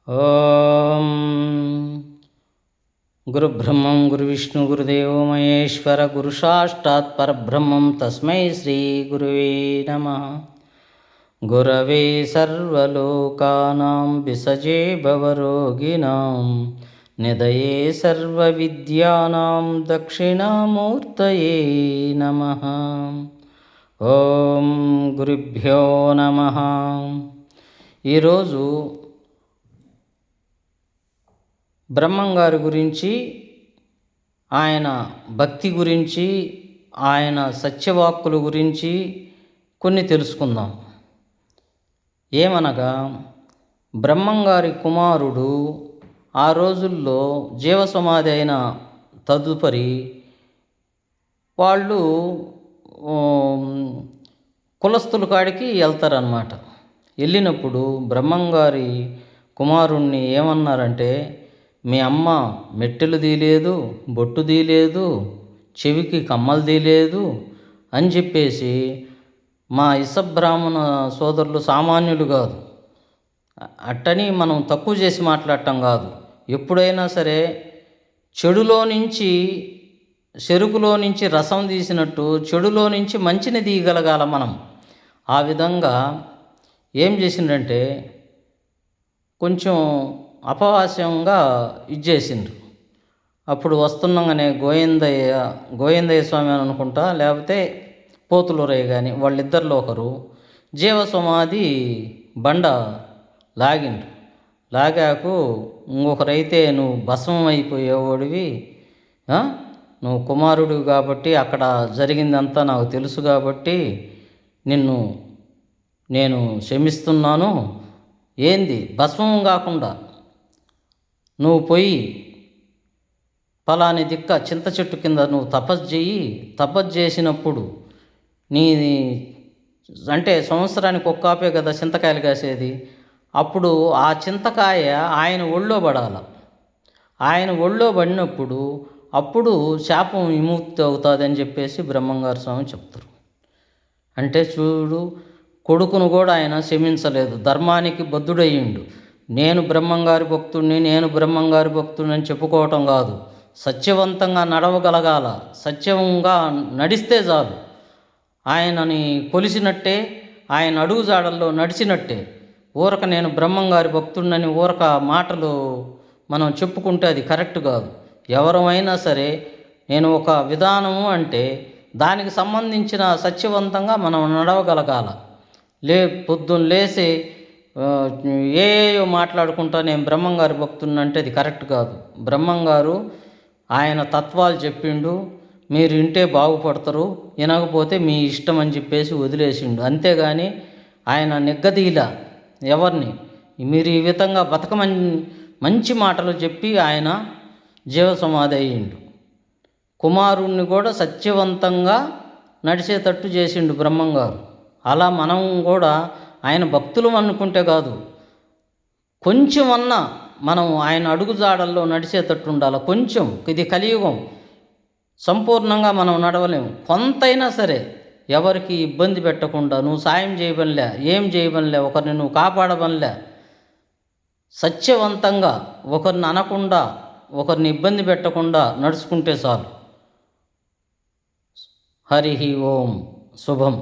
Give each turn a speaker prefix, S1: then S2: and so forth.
S1: ఓం గురుబ్రహ్మం గురువిష్ణు గురుదేవో మహేశ్వర గురు సాక్షాత్ పరబ్రహ్మం తస్మై శ్రీ గురువే నమః. గురవే సర్వలోకానాం విసజే భవరోగిణాం నిదయే సర్వవిద్యానాం దక్షిణామూర్తయే నమః. ఓం గురుభ్యో నమః. ఈరోజు బ్రహ్మంగారి గురించి, ఆయన భక్తి గురించి, ఆయన సత్యవాక్కుల గురించి కొన్ని తెలుసుకుందాం. ఏమనగా, బ్రహ్మంగారి కుమారుడు ఆ రోజుల్లో జీవసమాధి అయిన తదుపరి వాళ్ళు కులస్తుల కాడికి వెళ్తారన్నమాట. వెళ్ళినప్పుడు బ్రహ్మంగారి కుమారుణ్ణి ఏమన్నారంటే, మీ అమ్మ మెట్టెలు తీయలేదు, బొట్టు తీయలేదు, చెవికి కమ్మలు తీయలేదు అని చెప్పేసి, మా ఇసబ్రాహ్మణ సోదరులు సామాన్యులు కాదు, అట్టని మనం తక్కువ చేసి మాట్లాడటం కాదు. ఎప్పుడైనా సరే చెడులో నుంచి, చెరుకులో నుంచి రసం తీసినట్టు చెడులో నుంచి మంచిని తీయగలగాల మనం. ఆ విధంగా ఏం చేసిండంటే, కొంచెం అపహాస్యంగా ఇచ్చేసిండ్రు. అప్పుడు వస్తున్నాగానే గోవిందయ్య స్వామి అని అనుకుంటా, లేకపోతే పోతులూరయ్య కానీ, వాళ్ళిద్దరిలో ఒకరు జీవసమాధి బండ లాగిండ్రు. లాగాకు ఇంకొకరైతే, నువ్వు భస్మం అయిపోయేవాడివి, నువ్వు కుమారుడివి కాబట్టి అక్కడ జరిగిందంతా నాకు తెలుసు కాబట్టి నిన్ను నేను క్షమిస్తున్నాను. ఏంది భస్మం కాకుండా నువ్వు పోయి ఫలాని దిక్క చింత చెట్టు కింద నువ్వు తపస్సు చెయ్యి. తపస్సు చేసినప్పుడు నీ అంటే సంవత్సరానికి ఒక్కాపే కదా చింతకాయలు కాసేది. అప్పుడు ఆ చింతకాయ ఆయన ఒళ్ళో పడాల. ఆయన ఒళ్ళో పడినప్పుడు అప్పుడు శాపం విముక్తి అవుతుంది అని చెప్పేసి బ్రహ్మంగారు స్వామి చెప్తారు. అంటే చూడు, కొడుకును కూడా ఆయన క్షమించలేదు, ధర్మానికి బద్ధుడయ్యిండు. నేను బ్రహ్మంగారి భక్తుడిని అని చెప్పుకోవటం కాదు, సత్యవంతంగా నడవగలగాల. సత్యంగా నడిస్తే చాలు. ఆయనని కొలిసినట్టే, ఆయన అడుగుజాడల్లో నడిచినట్టే. ఊరక నేను బ్రహ్మంగారి భక్తుడినని ఊరక మాటలు మనం చెప్పుకుంటే అది కరెక్ట్ కాదు. ఎవరమైనా సరే నేను ఒక విధానము అంటే దానికి సంబంధించిన సత్యవంతంగా మనం నడవగలగాల. పొద్దున్న లేసి ఏయో మాట్లాడుకుంటా నేను బ్రహ్మంగారి భక్తుడిని అంటే అది కరెక్ట్ కాదు. బ్రహ్మంగారు ఆయన తత్వాలు చెప్పిండు, మీరు వింటే బాగుపడతారు, వినకపోతే మీ ఇష్టం అని చెప్పేసి వదిలేసిండు. అంతేగాని ఆయన నెగ్గదీలా ఎవరిని. మీరు ఈ విధంగా బతకమని మంచి మాటలు చెప్పి ఆయన జీవసమాధి అయ్యిండు. కుమారుణ్ణి కూడా సత్యవంతంగా నడిచేటట్టు చేసిండు బ్రహ్మంగారు. అలా మనం కూడా ఆయన భక్తులు అనుకుంటే కాదు, కొంచెమన్నా మనం ఆయన అడుగుజాడల్లో నడిచేటట్టు ఉండాలి. కొంచెం, ఇది కలియుగం, సంపూర్ణంగా మనం నడవలేము. కొంతైనా సరే ఎవరికి ఇబ్బంది పెట్టకుండా నువ్వు సాయం చేయబనిలే, ఏం చేయబనిలే, ఒకరిని నువ్వు కాపాడబనిలే, సత్యవంతంగా ఒకరిని అనకుండా, ఒకరిని ఇబ్బంది పెట్టకుండా నడుచుకుంటే చాలు. హరి ఓం. శుభం.